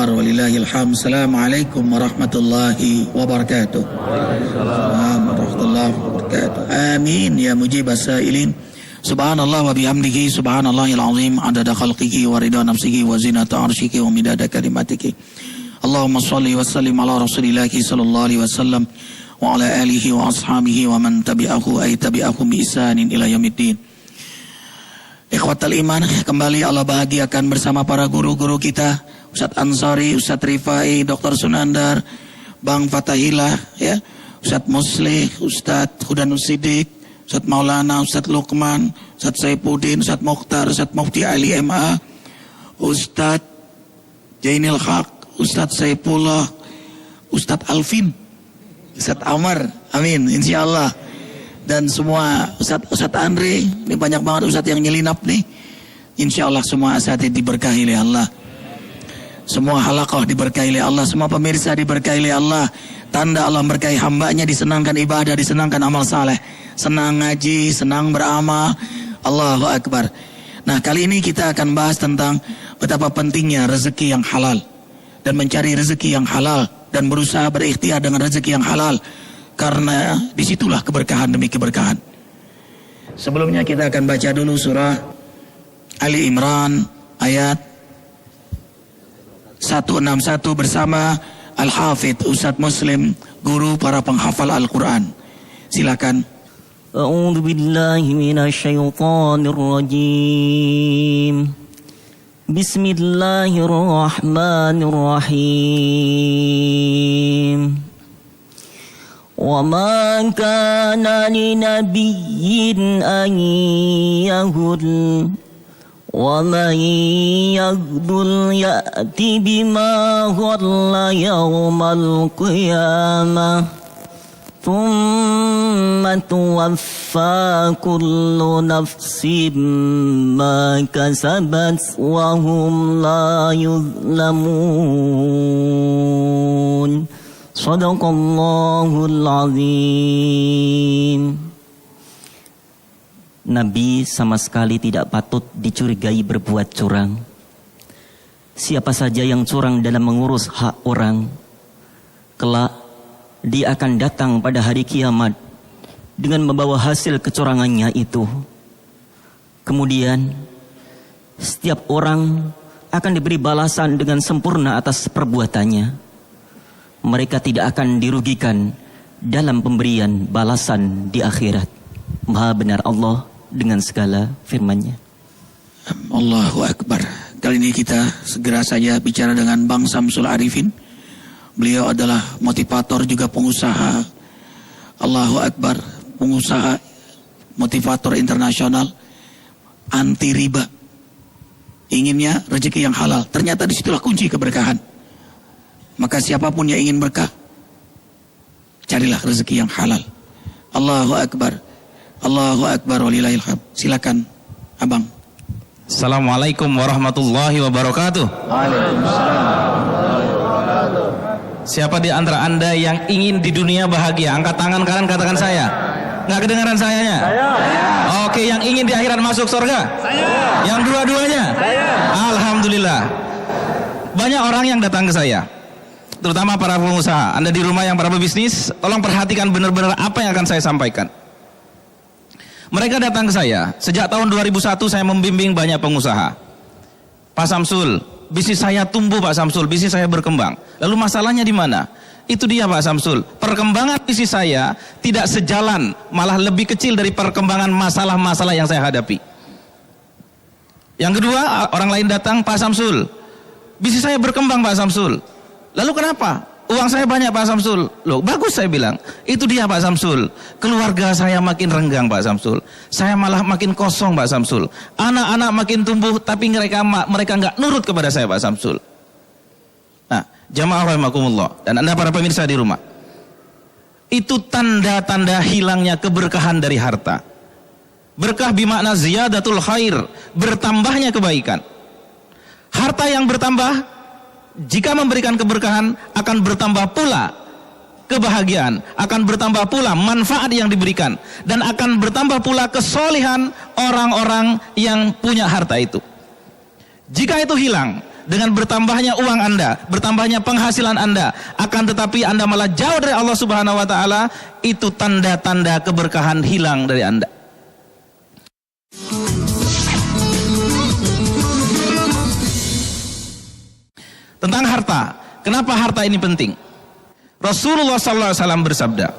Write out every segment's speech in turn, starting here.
akbar walillahil hamd. Assalamualaikum warahmatullahi wabarakatuh. Warahmatullahi wabarakatuh. Amin ya mujibas sailin. Subhanallah wa bihamdihi subhanallahil azim adada khalqihi wa ridha nafsihi wa zinata arsyihi wa midada kalimatihi. Allahumma shalli wa sallim ala rasulillahi sallallahu alaihi wasallam wa ala alihi wa ashabihi wa man tabi'ahu ay tabi'ahum bi ihsanin ila yaumiddin. Ikhwatal iman, kembali Allah bahagiakan bersama para guru-guru kita, Ustadz Ansari, Ustadz Rifai, Dr. Sunandar, Bang Fatahillah, ya, Ustadz Muslih, Ustadz Hudanus Siddiq, Ustadz Maulana, Ustadz Luqman, Ustadz Saifuddin, Ustadz Mokhtar, Ustadz Mufti Ali MA, Ustadz Jainil Haq, Ustadz Saifullah, Ustadz Alvin, Ustadz Amar, amin, insyaallah. Dan semua Ustadz Andre, ini banyak banget Ustadz yang nyelinap nih. Insyaallah semua asatidz diberkahi oleh Allah. Semua halaqah diberkahi oleh Allah, semua pemirsa diberkahi oleh Allah. Tanda Allah berkahi hambanya, disenangkan ibadah, disenangkan amal saleh, senang ngaji, senang beramal. Allahu Akbar. Nah, kali ini kita akan bahas tentang betapa pentingnya rezeki yang halal dan mencari rezeki yang halal dan berusaha berikhtiar dengan rezeki yang halal, karena disitulah keberkahan demi keberkahan. Sebelumnya kita akan baca dulu surah Ali Imran ayat 161 bersama Al-Hafidz Ustadz Muslim, guru para penghafal Al-Quran. Silakan. A'udzu billahi minasyaitonir rajim. Bismillahirrahmanirrahim. وَمَا كَانَ لِنَبِيٍّ أَن يَغُلَّ وَمَن يَغْلُلْ يَأْتِ بِمَا غَلَّ يَوْمَ الْقِيَامَةِ ثُمَّ تُوَفَّى كُلُّ نَفْسٍ مَا كَسَبَتْ وَهُمْ لَا يُظْلَمُونَ. Shadaqallahul azim. Nabi sama sekali tidak patut dicurigai berbuat curang. Siapa saja yang curang dalam mengurus hak orang, kelak dia akan datang pada hari kiamat dengan membawa hasil kecurangannya itu. Kemudian setiap orang akan diberi balasan dengan sempurna atas perbuatannya. Mereka tidak akan dirugikan dalam pemberian balasan di akhirat. Maha benar Allah dengan segala firman-Nya. Allahu Akbar. Kali ini kita segera saja bicara dengan Bang Samsul Arifin. Beliau adalah motivator juga pengusaha. Allahu Akbar. Pengusaha motivator internasional, anti riba. Inginnya rezeki yang halal. Ternyata disitulah kunci keberkahan. Maka siapapun yang ingin berkah, carilah rezeki yang halal. Allahu Akbar. Allahu Akbar walillahil hamd. Silakan Abang. Assalamualaikum warahmatullahi wabarakatuh. Waalaikumsalam. Siapa di antara Anda yang ingin di dunia bahagia? Angkat tangan kanan, katakan saya. Nggak kedengaran sayanya? Saya. Oke, yang ingin di akhirat masuk surga? Saya. Yang dua-duanya? Saya. Alhamdulillah. Banyak orang yang datang ke saya, terutama para pengusaha. Anda di rumah yang para pebisnis, tolong perhatikan benar-benar apa yang akan saya sampaikan. Mereka datang ke saya, sejak tahun 2001 saya membimbing banyak pengusaha. Pak Samsul, bisnis saya tumbuh Pak Samsul, bisnis saya berkembang. Lalu masalahnya di mana? Itu dia Pak Samsul, perkembangan bisnis saya tidak sejalan, malah lebih kecil dari perkembangan masalah-masalah yang saya hadapi. Yang kedua, orang lain datang, Pak Samsul, bisnis saya berkembang Pak Samsul. Lalu kenapa? Uang saya banyak Pak Samsul. Loh, bagus saya bilang. Itu dia Pak Samsul. Keluarga saya makin renggang Pak Samsul. Saya malah makin kosong Pak Samsul. Anak-anak makin tumbuh tapi mereka nggak nurut kepada saya Pak Samsul. Nah, jamaah rahimakumullah dan Anda para pemirsa di rumah. Itu tanda-tanda hilangnya keberkahan dari harta. Berkah bimakna ziyadatul khair, bertambahnya kebaikan. Harta yang bertambah, jika memberikan keberkahan, akan bertambah pula kebahagiaan, akan bertambah pula manfaat yang diberikan, dan akan bertambah pula kesolehan orang-orang yang punya harta itu. Jika itu hilang, dengan bertambahnya uang Anda, bertambahnya penghasilan Anda, akan tetapi Anda malah jauh dari Allah Subhanahu wa taala, itu tanda-tanda keberkahan hilang dari Anda. Tentang harta, kenapa harta ini penting? Rasulullah SAW bersabda,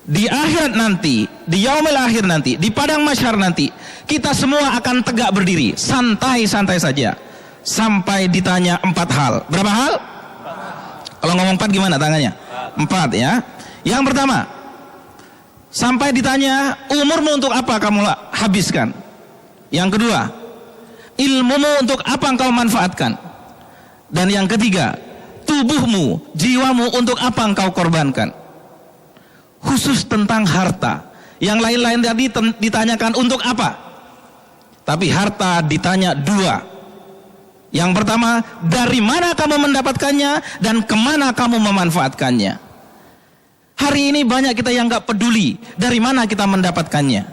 di akhirat nanti, di yaumil akhir nanti, di padang mahsyar nanti, kita semua akan tegak berdiri, santai-santai saja, sampai ditanya 4 hal. Berapa hal? Kalau ngomong 4 gimana tangannya? 4 ya. Yang pertama, sampai ditanya, umurmu untuk apa kamu habiskan? Yang kedua, ilmumu untuk apa engkau manfaatkan? Dan yang ketiga, tubuhmu, jiwamu untuk apa engkau korbankan? Khusus tentang harta. Yang lain-lain tadi ditanyakan untuk apa? Tapi harta ditanya 2. Yang pertama, dari mana kamu mendapatkannya dan kemana kamu memanfaatkannya. Hari ini banyak kita yang gak peduli dari mana kita mendapatkannya.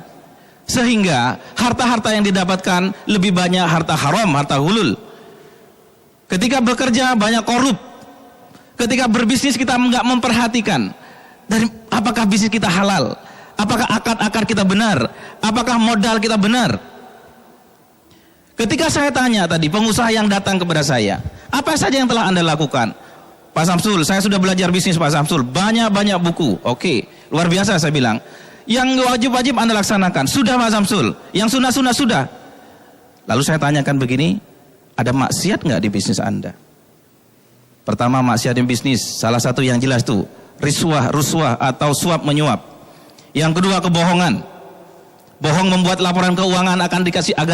Sehingga harta-harta yang didapatkan lebih banyak harta haram, harta hulul. Ketika bekerja banyak korup. Ketika berbisnis kita nggak memperhatikan dari apakah bisnis kita halal, apakah akad-akad kita benar, apakah modal kita benar. Ketika saya tanya tadi pengusaha yang datang kepada saya, apa saja yang telah Anda lakukan? Pak Samsul, saya sudah belajar bisnis Pak Samsul, banyak buku. Oke, luar biasa saya bilang. Yang wajib-wajib Anda laksanakan, sudah Pak Samsul. Yang sunnah-sunnah sudah. Lalu saya tanyakan begini, ada maksiat nggak di bisnis Anda? Pertama, maksiat di bisnis, salah satu yang jelas tuh riswah atau suap menyuap. Yang kedua, kebohongan. Bohong membuat laporan keuangan agar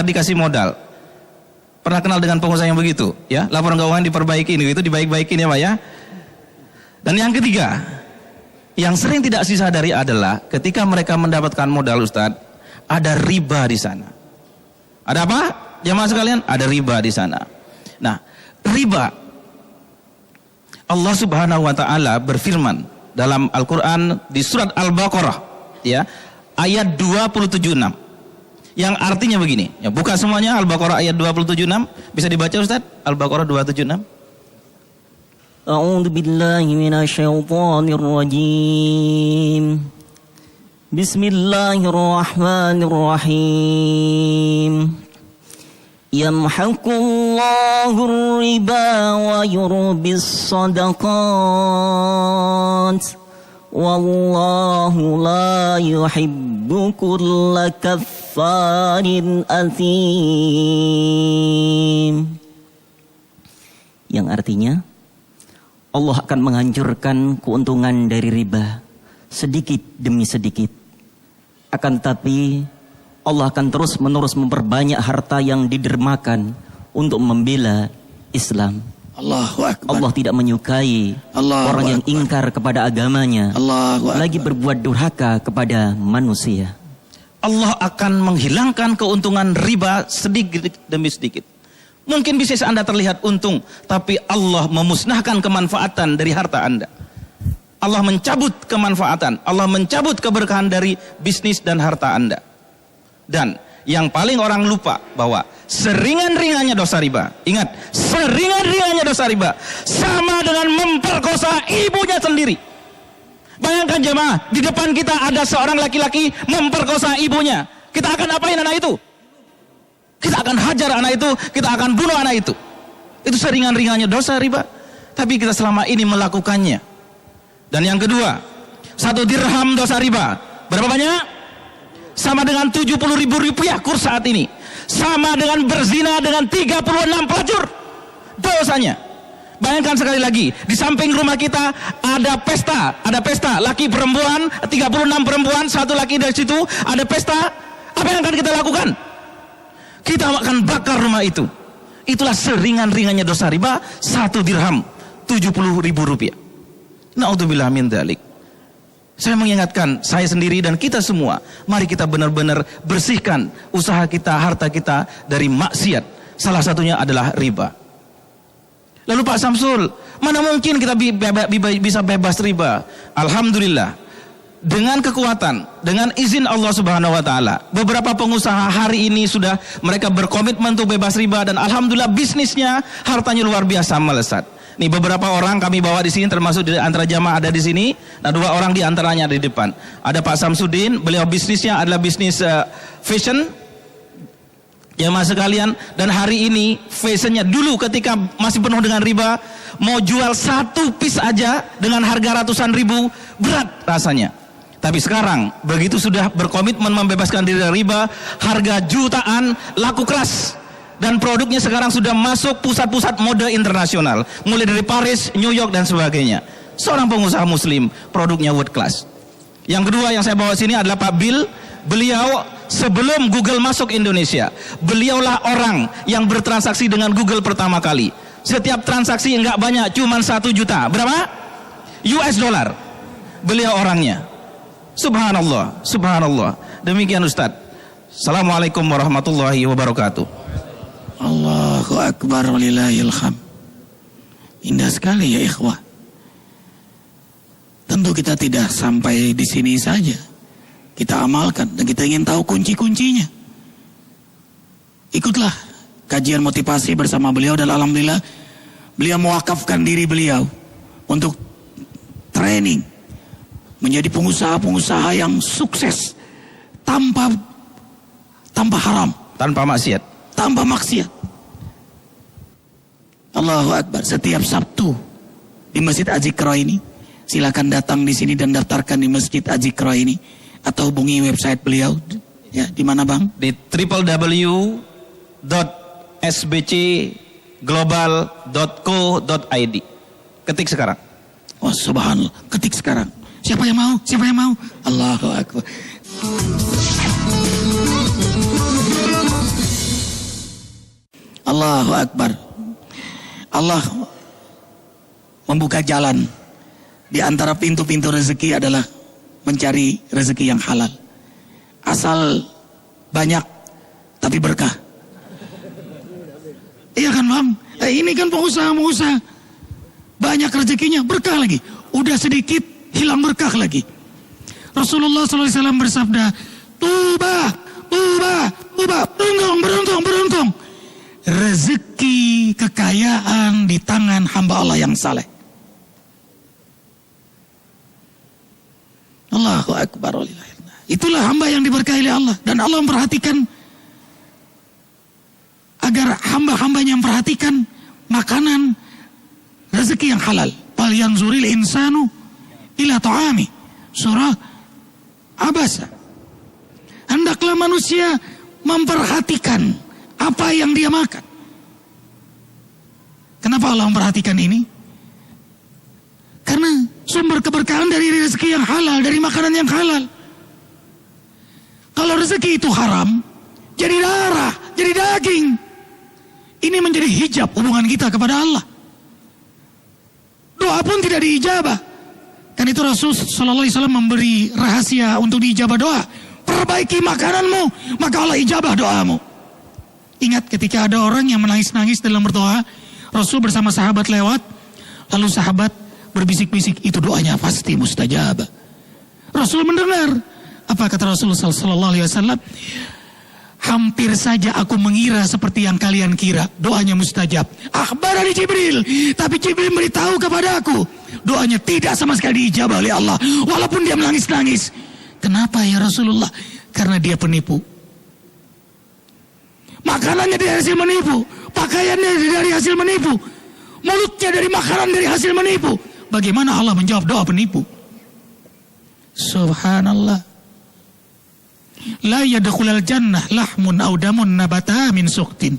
dikasih modal. Pernah kenal dengan pengusaha yang begitu? Ya, laporan keuangan diperbaikin, itu dibaik-baikin ya Pak ya. Dan yang ketiga, yang sering tidak disadari adalah ketika mereka mendapatkan modal Ustadz, ada riba di sana. Ada apa? Jamaah sekalian, ada riba di sana. Nah, riba, Allah Subhanahu wa taala berfirman dalam Al-Qur'an di surat Al-Baqarah ya, ayat 276. Yang artinya begini, ya, buka semuanya Al-Baqarah ayat 276, bisa dibaca Ustaz? Al-Baqarah 276. A'udzu billahi minasyaitonir rajim. Bismillahirrahmanirrahim. Yamhaqullahu riba wa yurbis sadaqat. Wallahu la yuhibbu kulla kaffarin athim. Yang artinya, Allah akan menghancurkan keuntungan dari riba sedikit demi sedikit. Akan tetapi Allah akan terus menerus memperbanyak harta yang didermakan untuk membela Islam. Allahu Akbar. Allah tidak menyukai orang yang ingkar kepada agamanya, lagi berbuat durhaka kepada manusia. Allah akan menghilangkan keuntungan riba sedikit demi sedikit. Mungkin bisnis Anda terlihat untung, tapi Allah memusnahkan kemanfaatan dari harta Anda. Allah mencabut kemanfaatan, Allah mencabut keberkahan dari bisnis dan harta Anda. Dan yang paling orang lupa bahwa seringan-ringannya dosa riba, ingat, seringan-ringannya dosa riba sama dengan memperkosa ibunya sendiri. Bayangkan jemaah, di depan kita ada seorang laki-laki memperkosa ibunya. Kita akan apain anak itu? Kita akan hajar anak itu, kita akan bunuh anak itu. Itu seringan-ringannya dosa riba, tapi kita selama ini melakukannya. Dan yang kedua, 1 dirham dosa riba, berapa banyak? Sama dengan 70.000 rupiah kurs saat ini. Sama dengan berzina dengan 36 pelacur dosanya. Bayangkan sekali lagi, di samping rumah kita ada pesta, laki perempuan, 36 perempuan, 1 laki dari situ, ada pesta. Apa yang akan kita lakukan? Kita akan bakar rumah itu. Itulah seringan-ringannya dosa riba, 1 dirham, 70.000 rupiah. Na'udzubillah min dzalik. Saya mengingatkan saya sendiri dan kita semua, mari kita benar-benar bersihkan usaha kita, harta kita dari maksiat. Salah satunya adalah riba. Lalu Pak Samsul, mana mungkin kita bisa bebas riba? Alhamdulillah, dengan kekuatan, dengan izin Allah Subhanahu wa taala, beberapa pengusaha hari ini sudah mereka berkomitmen untuk bebas riba dan alhamdulillah bisnisnya, hartanya luar biasa melesat. Nih beberapa orang kami bawa di sini, termasuk di antara jamaah ada di sini. Nah, 2 orang di antaranya ada di depan. Ada Pak Samsudin, beliau bisnisnya adalah bisnis fashion. Jamaah sekalian, dan hari ini fashionnya dulu ketika masih penuh dengan riba, mau jual 1 piece aja dengan harga ratusan ribu, berat rasanya. Tapi sekarang begitu sudah berkomitmen membebaskan diri dari riba, harga jutaan, laku keras. Dan produknya sekarang sudah masuk pusat-pusat mode internasional, mulai dari Paris, New York dan sebagainya. Seorang pengusaha muslim, produknya world class. Yang kedua yang saya bawa sini adalah Pak Bill. Beliau sebelum Google masuk Indonesia, beliaulah orang yang bertransaksi dengan Google pertama kali. Setiap transaksi enggak banyak, cuma 1 juta. Berapa? US dollar. Beliau orangnya. Subhanallah, subhanallah. Demikian Ustadz. Assalamualaikum warahmatullahi wabarakatuh. Allahu Akbar walillahil hamd. Indah sekali ya ikhwah. Tentu kita tidak sampai di sini saja. Kita amalkan dan kita ingin tahu kunci-kuncinya. Ikutlah kajian motivasi bersama beliau dan alhamdulillah beliau mewakafkan diri beliau untuk training menjadi pengusaha-pengusaha yang sukses tanpa haram, Tanpa maksiat. tanpa maksiat. Allahu Akbar. Setiap Sabtu di Masjid Azikra ini, silakan datang di sini dan daftarkan di Masjid Azikra ini atau hubungi website beliau. Ya, di mana Bang? Di www.sbcglobal.co.id. Ketik sekarang. Oh subhanallah, ketik sekarang. Siapa yang mau? Siapa yang mau? Allahu Akbar. Allahu Akbar. Allah membuka jalan. Di antara pintu-pintu rezeki adalah mencari rezeki yang halal. Asal banyak tapi berkah. Iya kan Bang? Ini kan pengusaha-pengusaha. Banyak rezekinya, berkah lagi. Udah sedikit, hilang berkah lagi. Rasulullah SAW bersabda, Tuba, tuba, tuba, beruntung, beruntung, beruntung. Rezeki kekayaan di tangan hamba Allah yang saleh. Allahu Akbar. Itulah hamba yang diberkahi oleh Allah. Dan Allah memperhatikan agar hamba-hambanya memperhatikan makanan rezeki yang halal. Fal yanzuril insanu ila ta'ami. Surah Abasa. Hendaklah manusia memperhatikan apa yang dia makan. Kenapa Allah memperhatikan ini? Karena sumber keberkahan dari rezeki yang halal, dari makanan yang halal. Kalau rezeki itu haram, jadi darah, jadi daging. Ini menjadi hijab hubungan kita kepada Allah. Doa pun tidak diijabah. Kan itu Rasul sallallahu alaihi wasallam memberi rahasia untuk diijabah doa. Perbaiki makananmu, maka Allah ijabah doamu. Ingat ketika ada orang yang menangis-nangis dalam berdoa, Rasul bersama sahabat lewat, lalu sahabat berbisik-bisik, itu doanya pasti mustajab. Rasul mendengar. Apa kata Rasulullah sallallahu alaihi wasallam? Hampir saja aku mengira seperti yang kalian kira, doanya mustajab. Akhbarani Jibril, tapi Jibril beritahu kepada aku, doanya tidak sama sekali diijabah oleh Allah, walaupun dia menangis-nangis. Kenapa ya Rasulullah? Karena dia penipu. Makanannya dari hasil menipu, pakaiannya dari hasil menipu, mulutnya dari makanan dari hasil menipu. Bagaimana Allah menjawab doa penipu? Subhanallah. La yadkhulul jannah lahmun aw damun nabata min suqtin.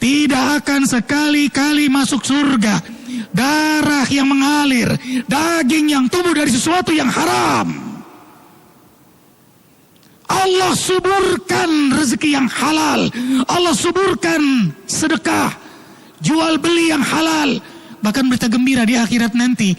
Tidak akan sekali-kali masuk surga darah yang mengalir, daging yang tumbuh dari sesuatu yang haram. Allah suburkan rezeki yang halal. Allah suburkan sedekah, jual beli yang halal. Bahkan berita gembira di akhirat nanti,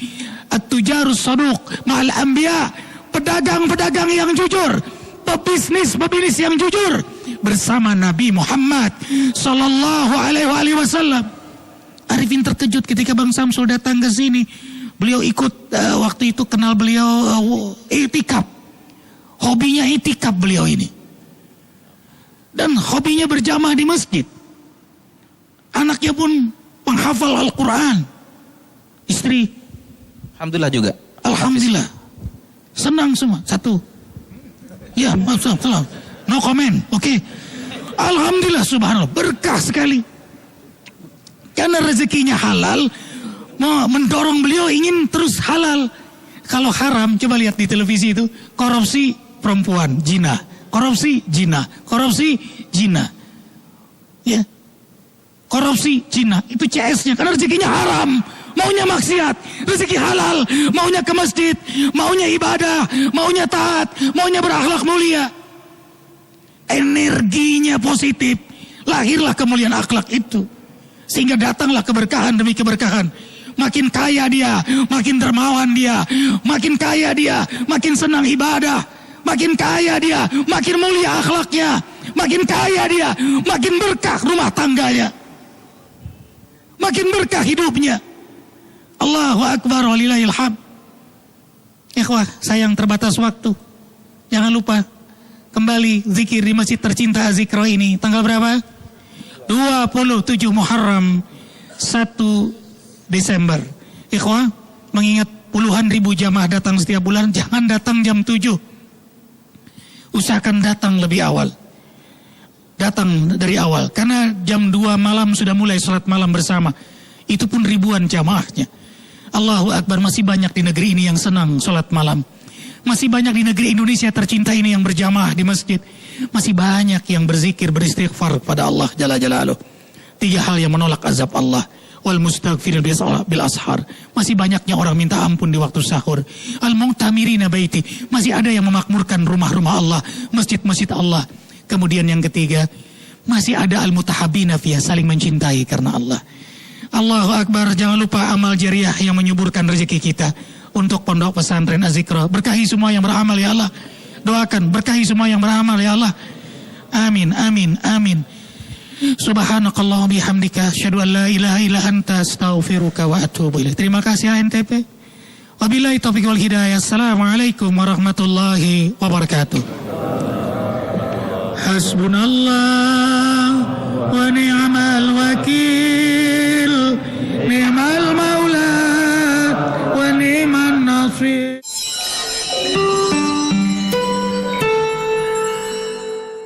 at-tujarus saduq ma'al anbiya, pedagang-pedagang yang jujur, pebisnis yang jujur bersama Nabi Muhammad sallallahu alaihi wasallam. Arifin terkejut ketika Bang Samsul datang ke sini. Beliau ikut waktu itu kenal beliau itikaf. Hobinya itikaf beliau ini. Dan hobinya berjamaah di masjid. Anaknya pun penghafal Al-Quran. Istri, Alhamdulillah juga. alhamdulillah. Senang semua. Satu. Ya, maaf. No comment. Oke. Alhamdulillah, subhanallah. Berkah sekali. Karena rezekinya halal, mendorong beliau ingin terus halal. Kalau haram, coba lihat di televisi itu, korupsi perempuan, zina. Korupsi, zina. Korupsi, zina. Ya. Korupsi, zina. Itu CS-nya, karena rezekinya haram. Maunya maksiat, rezeki halal. Maunya ke masjid, maunya ibadah, maunya taat, maunya berakhlak mulia. Energinya positif. Lahirlah kemuliaan akhlak itu. Sehingga datanglah keberkahan demi keberkahan. Makin kaya dia, makin dermawan dia. Makin kaya dia, makin senang ibadah. Makin kaya dia, makin mulia akhlaknya. Makin kaya dia, makin berkah rumah tangganya. Makin berkah hidupnya. Allahu Akbar walillahil hamd. Ikhwah, sayang terbatas waktu. Jangan lupa kembali zikir di masjid tercinta Az-Zikra ini. Tanggal berapa? 27 Muharram 1 Desember. Ikhwah, mengingat puluhan ribu jamaah datang setiap bulan, jangan datang jam 7. Usahakan datang lebih awal. Datang dari awal. Karena jam 2 malam sudah mulai salat malam bersama. Itu pun ribuan jamaahnya. Allahu Akbar, masih banyak di negeri ini yang senang salat malam. Masih banyak di negeri Indonesia tercinta ini yang berjamaah di masjid. Masih banyak yang berzikir, beristighfar pada Allah Jalla Jalaluh. 3 hal yang menolak azab Allah. Wal mustaghfirin bil ashar. Masih banyaknya orang minta ampun di waktu sahur. Al mu'tamirina baiti. Masih ada yang memakmurkan rumah-rumah Allah, masjid-masjid Allah. Kemudian yang ketiga, masih ada al mutahabina fiyah, saling mencintai karena Allah. Allahu Akbar, jangan lupa amal jariah yang menyuburkan rezeki kita untuk pondok pesantren Az-Zikra. Berkahi semua yang beramal ya Allah. Doakan berkahi semua yang beramal ya Allah. Amin, amin, amin. Subhanakallah bihamdika asyhadu an la ilaha illa anta astaghfiruka wa atubu ilaik. Terima kasih ANTP. Wabillahi taufiq wal hidayah. Assalamualaikum warahmatullahi wabarakatuh. Hasbunallah wa ni'mal wakil.